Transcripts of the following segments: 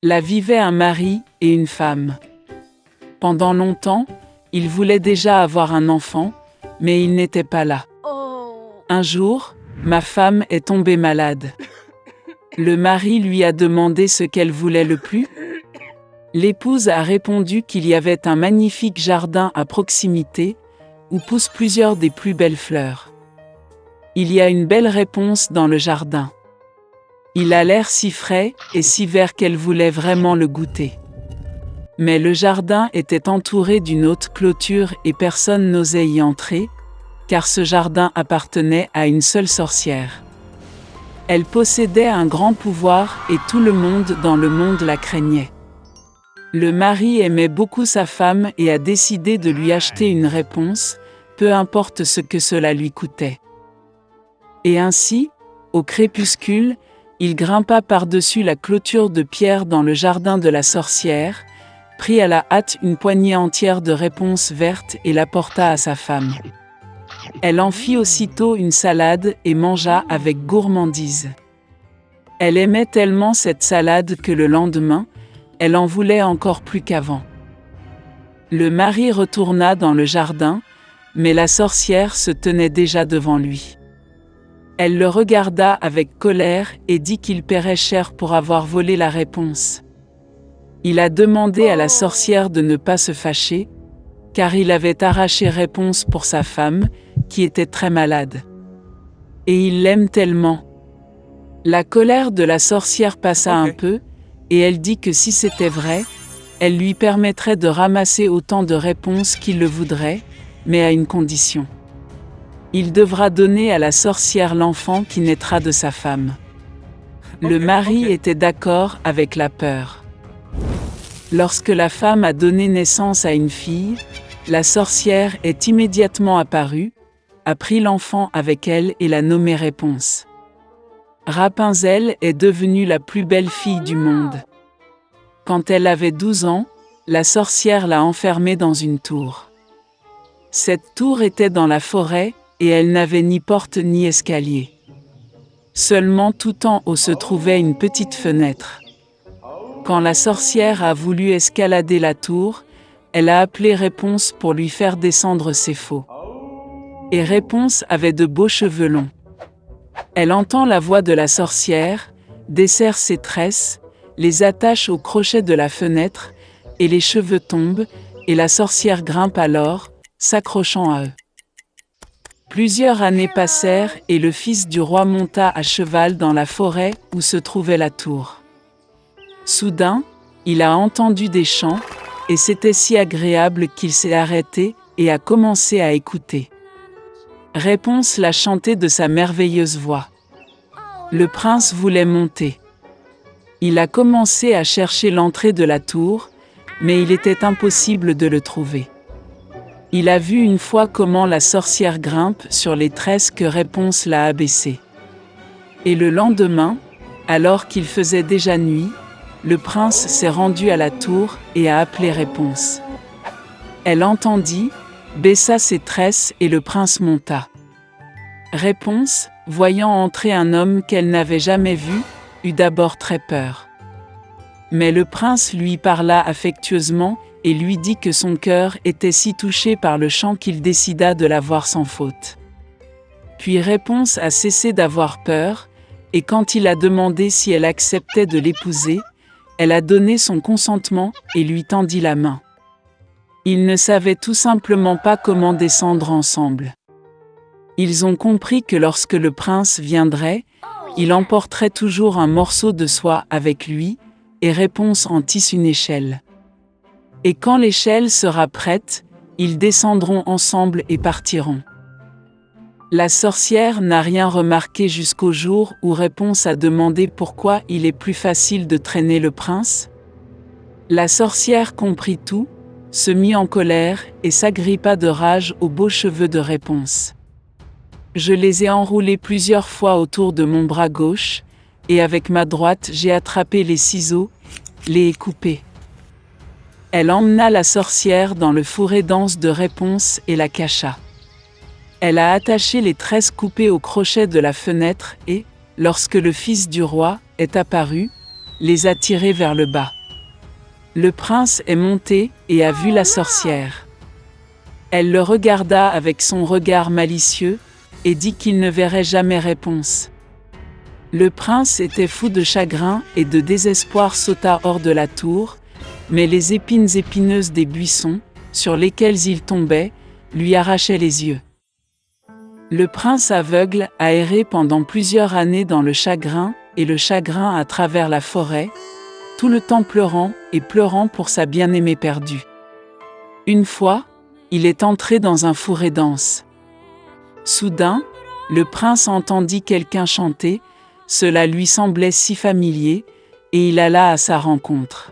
Là vivait un mari et une femme. Pendant longtemps, ils voulaient déjà avoir un enfant, mais il n'était pas là. Un jour, ma femme est tombée malade. Le mari lui a demandé ce qu'elle voulait le plus. L'épouse a répondu qu'il y avait un magnifique jardin à proximité, où poussent plusieurs des plus belles fleurs. Il y a une belle réponse dans le jardin. Il a l'air si frais et si vert qu'elle voulait vraiment le goûter. Mais le jardin était entouré d'une haute clôture et personne n'osait y entrer, car ce jardin appartenait à une seule sorcière. Elle possédait un grand pouvoir et tout le monde dans le monde la craignait. Le mari aimait beaucoup sa femme et a décidé de lui acheter une réponse, peu importe ce que cela lui coûtait. Et ainsi, au crépuscule, il grimpa par-dessus la clôture de pierre dans le jardin de la sorcière, prit à la hâte une poignée entière de réponses vertes et l'apporta à sa femme. Elle en fit aussitôt une salade et mangea avec gourmandise. Elle aimait tellement cette salade que le lendemain, elle en voulait encore plus qu'avant. Le mari retourna dans le jardin, mais la sorcière se tenait déjà devant lui. Elle le regarda avec colère et dit qu'il paierait cher pour avoir volé la réponse. Il a demandé à la sorcière de ne pas se fâcher, car il avait arraché réponse pour sa femme, qui était très malade. Et il l'aime tellement. La colère de la sorcière passa un peu, et elle dit que si c'était vrai, elle lui permettrait de ramasser autant de réponses qu'il le voudrait, mais à une condition. Il devra donner à la sorcière l'enfant qui naîtra de sa femme. Le mari était d'accord avec la peur. Lorsque la femme a donné naissance à une fille, la sorcière est immédiatement apparue, a pris l'enfant avec elle et l'a nommé Réponse. Rapunzel est devenue la plus belle fille du monde. Quand elle avait 12 ans, la sorcière l'a enfermée dans une tour. Cette tour était dans la forêt, et elle n'avait ni porte ni escalier. Seulement tout en haut se trouvait une petite fenêtre. Quand la sorcière a voulu escalader la tour, elle a appelé Réponse pour lui faire descendre ses faux. Et Réponse avait de beaux cheveux longs. Elle entend la voix de la sorcière, desserre ses tresses, les attache au crochet de la fenêtre, et les cheveux tombent, et la sorcière grimpe alors, s'accrochant à eux. Plusieurs années passèrent et le fils du roi monta à cheval dans la forêt où se trouvait la tour. Soudain, il a entendu des chants, et c'était si agréable qu'il s'est arrêté et a commencé à écouter. Réponse l'a chanté de sa merveilleuse voix. Le prince voulait monter. Il a commencé à chercher l'entrée de la tour, mais il était impossible de le trouver. Il a vu une fois comment la sorcière grimpe sur les tresses que Réponse l'a abaissées. Et le lendemain, alors qu'il faisait déjà nuit, le prince s'est rendu à la tour et a appelé Réponse. Elle entendit, baissa ses tresses et le prince monta. Réponse, voyant entrer un homme qu'elle n'avait jamais vu, eut d'abord très peur. Mais le prince lui parla affectueusement et lui dit que son cœur était si touché par le chant qu'il décida de la voir sans faute. Puis Réponse a cessé d'avoir peur, et quand il a demandé si elle acceptait de l'épouser, elle a donné son consentement et lui tendit la main. Ils ne savaient tout simplement pas comment descendre ensemble. Ils ont compris que lorsque le prince viendrait, il emporterait toujours un morceau de soie avec lui, et Réponse en tisse une échelle. Et quand l'échelle sera prête, ils descendront ensemble et partiront. La sorcière n'a rien remarqué jusqu'au jour où Réponse a demandé pourquoi il est plus facile de traîner le prince. La sorcière comprit tout, se mit en colère et s'agrippa de rage aux beaux cheveux de Réponse. Je les ai enroulés plusieurs fois autour de mon bras gauche, et avec ma droite j'ai attrapé les ciseaux, les ai coupés. Elle emmena la sorcière dans le fourré dense de Réponse et la cacha. Elle a attaché les tresses coupées au crochet de la fenêtre et, lorsque le fils du roi est apparu, les a tirés vers le bas. Le prince est monté et a vu la sorcière. Elle le regarda avec son regard malicieux et dit qu'il ne verrait jamais réponse. Le prince était fou de chagrin et de désespoir, sauta hors de la tour, mais les épines épineuses des buissons, sur lesquels il tombait, lui arrachaient les yeux. Le prince aveugle a erré pendant plusieurs années dans le chagrin et le chagrin à travers la forêt, tout le temps pleurant et pleurant pour sa bien-aimée perdue. Une fois, il est entré dans un fourré dense. Soudain, le prince entendit quelqu'un chanter, cela lui semblait si familier, et il alla à sa rencontre.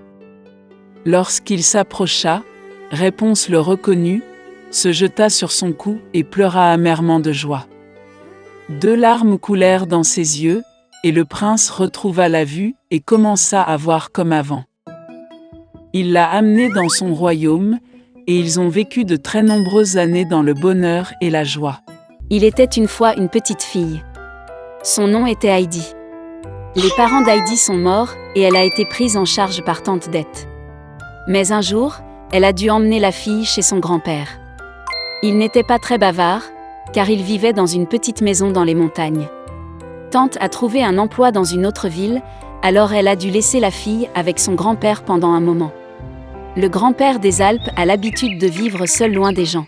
Lorsqu'il s'approcha, Réponse le reconnut, se jeta sur son cou et pleura amèrement de joie. 2 larmes coulèrent dans ses yeux, et le prince retrouva la vue et commença à voir comme avant. Il l'a amenée dans son royaume, et ils ont vécu de très nombreuses années dans le bonheur et la joie. Il était une fois une petite fille. Son nom était Heidi. Les parents d'Heidi sont morts et elle a été prise en charge par tante Dete. Mais un jour, elle a dû emmener la fille chez son grand-père. Il n'était pas très bavard, car il vivait dans une petite maison dans les montagnes. Tante a trouvé un emploi dans une autre ville, alors elle a dû laisser la fille avec son grand-père pendant un moment. Le grand-père des Alpes a l'habitude de vivre seul loin des gens.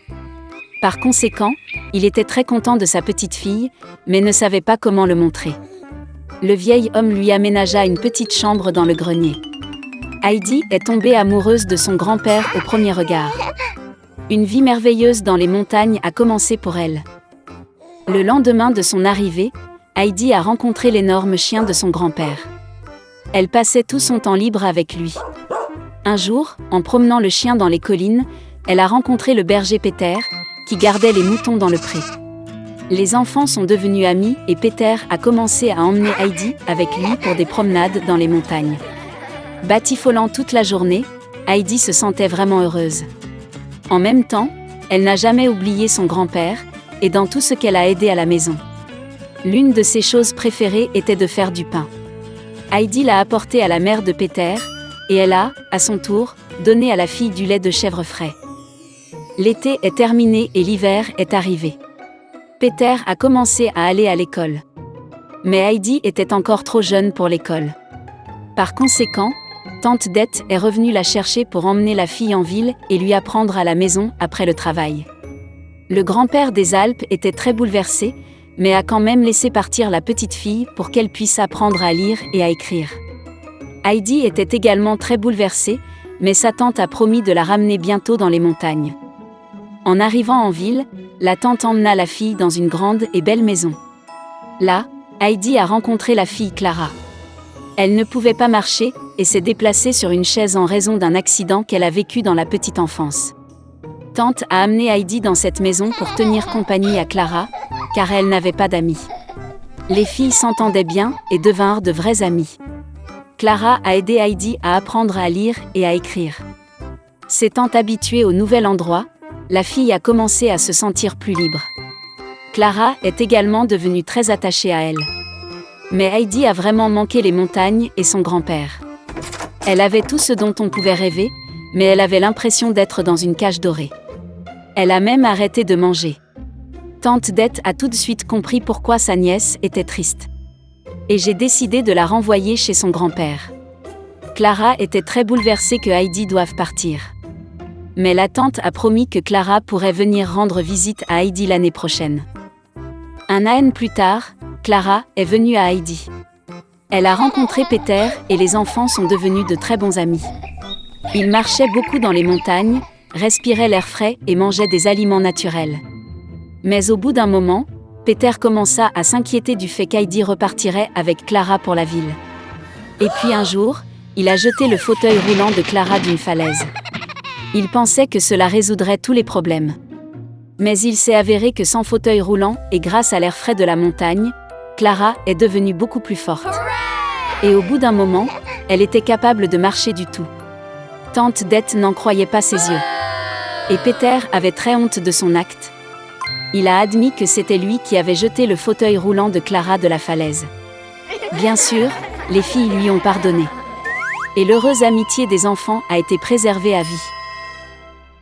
Par conséquent, il était très content de sa petite fille, mais ne savait pas comment le montrer. Le vieil homme lui aménagea une petite chambre dans le grenier. Heidi est tombée amoureuse de son grand-père au premier regard. Une vie merveilleuse dans les montagnes a commencé pour elle. Le lendemain de son arrivée, Heidi a rencontré l'énorme chien de son grand-père. Elle passait tout son temps libre avec lui. Un jour, en promenant le chien dans les collines, elle a rencontré le berger Peter, qui gardait les moutons dans le pré. Les enfants sont devenus amis et Peter a commencé à emmener Heidi avec lui pour des promenades dans les montagnes. Batifolant toute la journée, Heidi se sentait vraiment heureuse. En même temps, elle n'a jamais oublié son grand-père, et dans tout ce qu'elle a aidé à la maison. L'une de ses choses préférées était de faire du pain. Heidi l'a apporté à la mère de Peter, et elle a, à son tour, donné à la fille du lait de chèvre frais. L'été est terminé et l'hiver est arrivé. Peter a commencé à aller à l'école. Mais Heidi était encore trop jeune pour l'école. Par conséquent, tante Dete est revenue la chercher pour emmener la fille en ville et lui apprendre à la maison après le travail. Le grand-père des Alpes était très bouleversé, mais a quand même laissé partir la petite fille pour qu'elle puisse apprendre à lire et à écrire. Heidi était également très bouleversée, mais sa tante a promis de la ramener bientôt dans les montagnes. En arrivant en ville, la tante emmena la fille dans une grande et belle maison. Là, Heidi a rencontré la fille Clara. Elle ne pouvait pas marcher et s'est déplacée sur une chaise en raison d'un accident qu'elle a vécu dans la petite enfance. Tante a amené Heidi dans cette maison pour tenir compagnie à Clara, car elle n'avait pas d'amis. Les filles s'entendaient bien et devinrent de vraies amies. Clara a aidé Heidi à apprendre à lire et à écrire. S'étant habituée au nouvel endroit, la fille a commencé à se sentir plus libre. Clara est également devenue très attachée à elle. Mais Heidi a vraiment manqué les montagnes et son grand-père. Elle avait tout ce dont on pouvait rêver, mais elle avait l'impression d'être dans une cage dorée. Elle a même arrêté de manger. Tante Dete a tout de suite compris pourquoi sa nièce était triste. Et j'ai décidé de la renvoyer chez son grand-père. Clara était très bouleversée que Heidi doive partir. Mais la tante a promis que Clara pourrait venir rendre visite à Heidi l'année prochaine. Un an plus tard, Clara est venue à Heidi. Elle a rencontré Peter et les enfants sont devenus de très bons amis. Ils marchaient beaucoup dans les montagnes, respiraient l'air frais et mangeaient des aliments naturels. Mais au bout d'un moment, Peter commença à s'inquiéter du fait qu'Heidi repartirait avec Clara pour la ville. Et puis un jour, il a jeté le fauteuil roulant de Clara d'une falaise. Il pensait que cela résoudrait tous les problèmes. Mais il s'est avéré que sans fauteuil roulant et grâce à l'air frais de la montagne, Clara est devenue beaucoup plus forte. Et au bout d'un moment, elle était capable de marcher du tout. Tante Dete n'en croyait pas ses yeux. Et Peter avait très honte de son acte. Il a admis que c'était lui qui avait jeté le fauteuil roulant de Clara de la falaise. Bien sûr, les filles lui ont pardonné. et l'heureuse amitié des enfants a été préservée à vie.